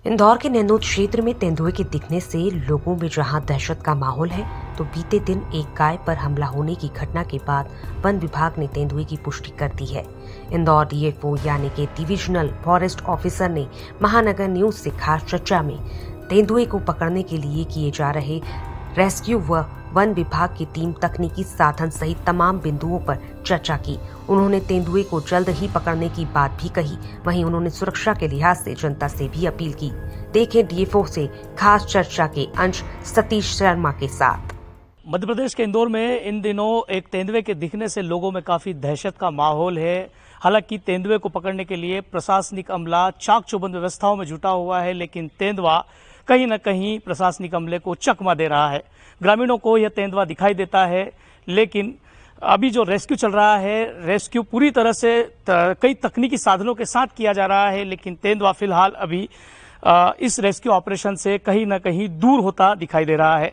इंदौर के नैनोद क्षेत्र में तेंदुए के दिखने से लोगों में जहां दहशत का माहौल है, तो बीते दिन एक गाय पर हमला होने की घटना के बाद वन विभाग ने तेंदुए की पुष्टि कर दी है। इंदौर डीएफओ यानी कि डिविजनल फॉरेस्ट ऑफिसर ने महानगर न्यूज से खास चर्चा में तेंदुए को पकड़ने के लिए किए जा रहे रेस्क्यू व वन विभाग की टीम, तकनीकी साधन सहित तमाम बिंदुओं पर चर्चा की। उन्होंने तेंदुए को जल्द ही पकड़ने की बात भी कही। वहीं उन्होंने सुरक्षा के लिहाज से जनता से भी अपील की। देखें डीएफओ से खास चर्चा के अंश सतीश शर्मा के साथ। मध्य प्रदेश के इंदौर में इन दिनों एक तेंदुए के दिखने से लोगों में काफी दहशत का माहौल है। हालांकि तेंदुए को पकड़ने के लिए प्रशासनिक अमला चाक चौबंद व्यवस्थाओं में जुटा हुआ है, लेकिन तेंदुआ कहीं न कहीं प्रशासनिक अमले को चकमा दे रहा है। ग्रामीणों को यह तेंदुआ दिखाई देता है, लेकिन अभी जो रेस्क्यू चल रहा है, रेस्क्यू पूरी तरह से कई तकनीकी साधनों के साथ किया जा रहा है, लेकिन तेंदुआ फिलहाल अभी इस रेस्क्यू ऑपरेशन से कहीं न कहीं दूर होता दिखाई दे रहा है।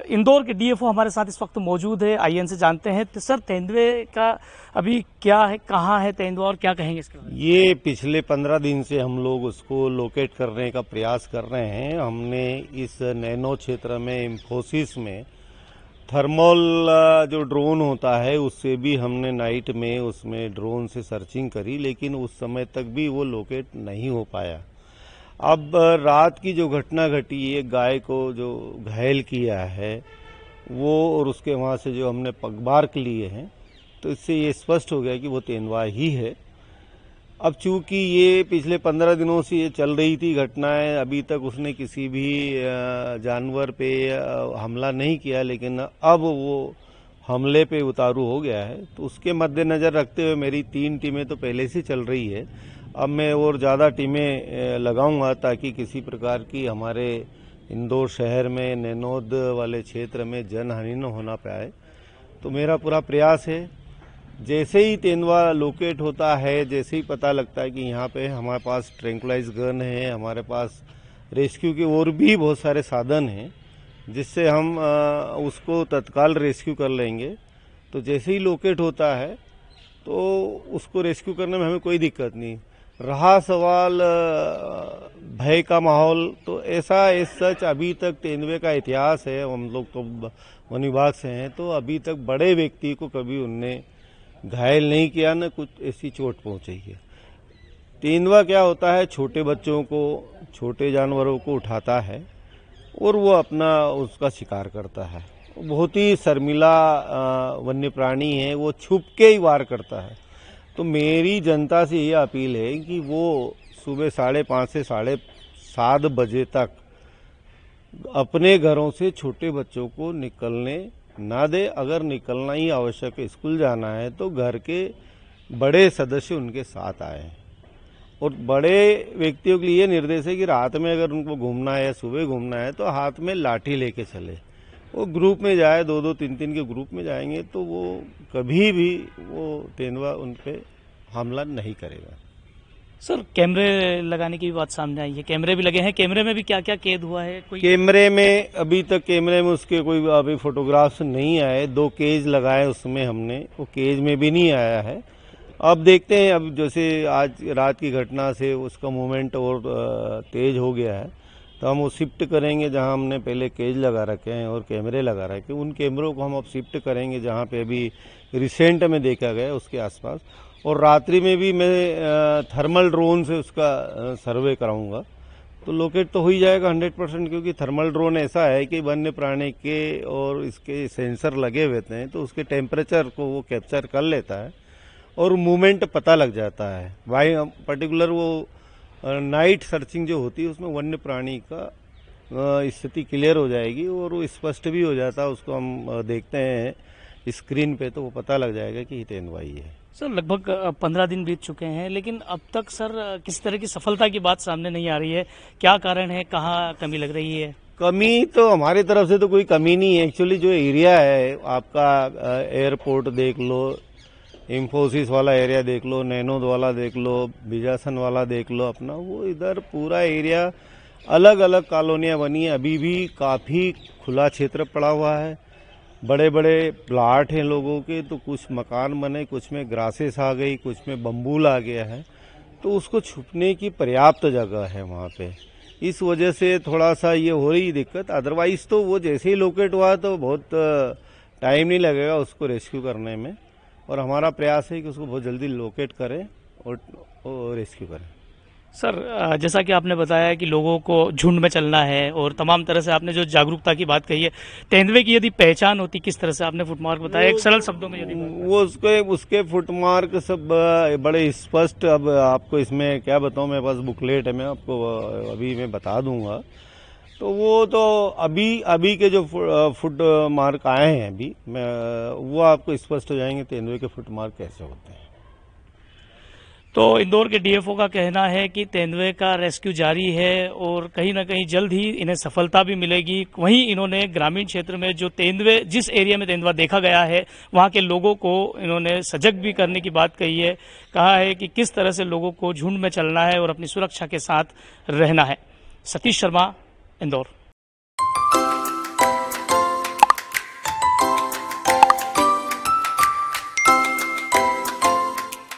इंदौर के डीएफओ हमारे साथ इस वक्त मौजूद है। आइए इनसे जानते हैं। तो सर, तेंदुए का अभी क्या है, कहाँ है तेंदुआ और क्या कहेंगे इसके बारे में? ये पिछले 15 दिन से हम लोग उसको लोकेट करने का प्रयास कर रहे हैं। हमने इस नैनो क्षेत्र में इंफोसिस में थर्मल जो ड्रोन होता है उससे भी हमने नाइट में उसमें ड्रोन से सर्चिंग करी, लेकिन उस समय तक भी वो लोकेट नहीं हो पाया। अब रात की जो घटना घटी, एक गाय को जो घायल किया है वो, और उसके वहाँ से जो हमने पगमार्क लिए हैं, तो इससे ये स्पष्ट हो गया कि वो तेंदुआ ही है। अब चूंकि ये पिछले 15 दिनों से ये चल रही थी घटनाएं, अभी तक उसने किसी भी जानवर पे हमला नहीं किया, लेकिन अब वो हमले पे उतारू हो गया है। तो उसके मद्देनजर रखते हुए मेरी 3 टीमें तो पहले से चल रही है। अब मैं और ज़्यादा टीमें लगाऊंगा ताकि किसी प्रकार की हमारे इंदौर शहर में नैनोद वाले क्षेत्र में जनहानि न होना पाए। तो मेरा पूरा प्रयास है, जैसे ही तेंदुआ लोकेट होता है, जैसे ही पता लगता है कि यहाँ पे हमारे पास ट्रैंक्विलाइज गन है, हमारे पास रेस्क्यू के और भी बहुत सारे साधन हैं जिससे हम उसको तत्काल रेस्क्यू कर लेंगे। तो जैसे ही लोकेट होता है तो उसको रेस्क्यू करने में हमें कोई दिक्कत नहीं। रहा सवाल भय का माहौल, तो ऐसा इस सच अभी तक तेंदुए का इतिहास है, हम लोग तो वन विभाग से हैं, तो अभी तक बड़े व्यक्ति को कभी उनने घायल नहीं किया, न कुछ ऐसी चोट पहुंची है। तेंदुआ क्या होता है, छोटे बच्चों को, छोटे जानवरों को उठाता है और वो अपना उसका शिकार करता है। बहुत ही शर्मिला वन्य प्राणी है, वो छुप के ही वार करता है। तो मेरी जनता से ये अपील है कि वो सुबह 5:30 से 7:30 बजे तक अपने घरों से छोटे बच्चों को निकलने ना दे। अगर निकलना ही आवश्यक है, स्कूल जाना है, तो घर के बड़े सदस्य उनके साथ आए। और बड़े व्यक्तियों के लिए निर्देश है कि रात में अगर उनको घूमना है या सुबह घूमना है तो हाथ में लाठी लेके चले। वो ग्रुप में जाए, 2-2, 3-3 के ग्रुप में जाएंगे तो वो कभी भी वो तेंदुआ उन पे हमला नहीं करेगा। सर, कैमरे लगाने की भी बात सामने आई है। कैमरे भी लगे हैं, कैमरे में भी क्या क्या कैद हुआ है? कोई कैमरे में अभी तक कैमरे में उसके कोई अभी फोटोग्राफ्स नहीं आए। 2 केज लगाए उसमें हमने, वो केज में भी नहीं आया है। अब देखते हैं, अब जैसे आज रात की घटना से उसका मूवमेंट और तेज हो गया है, तो हम वो शिफ्ट करेंगे जहां हमने पहले केज लगा रखे हैं और कैमरे लगा रखे हैं। उन कैमरों को हम अब शिफ्ट करेंगे जहां पे अभी रिसेंट में देखा गया उसके आसपास। और रात्रि में भी मैं थर्मल ड्रोन से उसका सर्वे कराऊंगा, तो लोकेट तो हो ही जाएगा 100%, क्योंकि थर्मल ड्रोन ऐसा है कि वन्य प्राणी के और इसके सेंसर लगे हुए हैं, तो उसके टेम्परेचर को वो कैप्चर कर लेता है और मूवमेंट पता लग जाता है। वाई पर्टिकुलर वो नाइट सर्चिंग जो होती है उसमें वन्य प्राणी का स्थिति क्लियर हो जाएगी और वो स्पष्ट भी हो जाता है। उसको हम देखते हैं स्क्रीन पे तो वो पता लग जाएगा कि ये तेंदुआ ही है। सर, लगभग 15 दिन बीत चुके हैं, लेकिन अब तक सर किसी तरह की सफलता की बात सामने नहीं आ रही है। क्या कारण है, कहाँ कमी लग रही है? कमी तो हमारी तरफ से तो कोई कमी नहीं है। एक्चुअली जो एरिया है आपका, एयरपोर्ट देख लो, इंफोसिस वाला एरिया देख लो, नैनोद वाला देख लो, बिजासन वाला देख लो, अपना वो इधर पूरा एरिया अलग अलग कॉलोनियां बनी है। अभी भी काफी खुला क्षेत्र पड़ा हुआ है, बड़े बड़े प्लाट हैं लोगों के, तो कुछ मकान बने, कुछ में ग्रासेस आ गई, कुछ में बम्बूल आ गया है, तो उसको छुपने की पर्याप्त जगह है वहाँ पे। इस वजह से थोड़ा सा ये हो रही दिक्कत। अदरवाइज तो वो जैसे ही लोकेट हुआ तो बहुत टाइम नहीं लगेगा उसको रेस्क्यू करने में, और हमारा प्रयास है कि उसको बहुत जल्दी लोकेट करें और रेस्क्यू करें। सर, जैसा कि आपने बताया कि लोगों को झुंड में चलना है और तमाम तरह से आपने जो जागरूकता की बात कही है, तेंदुए की यदि पहचान होती किस तरह से, आपने फुटमार्क बताया, एक सरल शब्दों में यदि वो उसके फुटमार्क सब बड़े स्पष्ट। अब आपको इसमें क्या बताऊं, मेरे पास बुकलेट है, मैं आपको अभी मैं बता दूंगा। तो वो तो अभी के जो फुट मार्क आए हैं अभी, वो आपको स्पष्ट हो जाएंगे तेंदुए के फुट मार्क कैसे होते हैं। तो इंदौर के डीएफओ का कहना है कि तेंदुए का रेस्क्यू जारी है और कहीं ना कहीं जल्द ही इन्हें सफलता भी मिलेगी। वहीं इन्होंने ग्रामीण क्षेत्र में जो तेंदुए, जिस एरिया में तेंदुआ देखा गया है, वहां के लोगों को इन्होंने सजग भी करने की बात कही है। कहा है कि किस तरह से लोगों को झुंड में चलना है और अपनी सुरक्षा के साथ रहना है। सतीश शर्मा, इंदौर।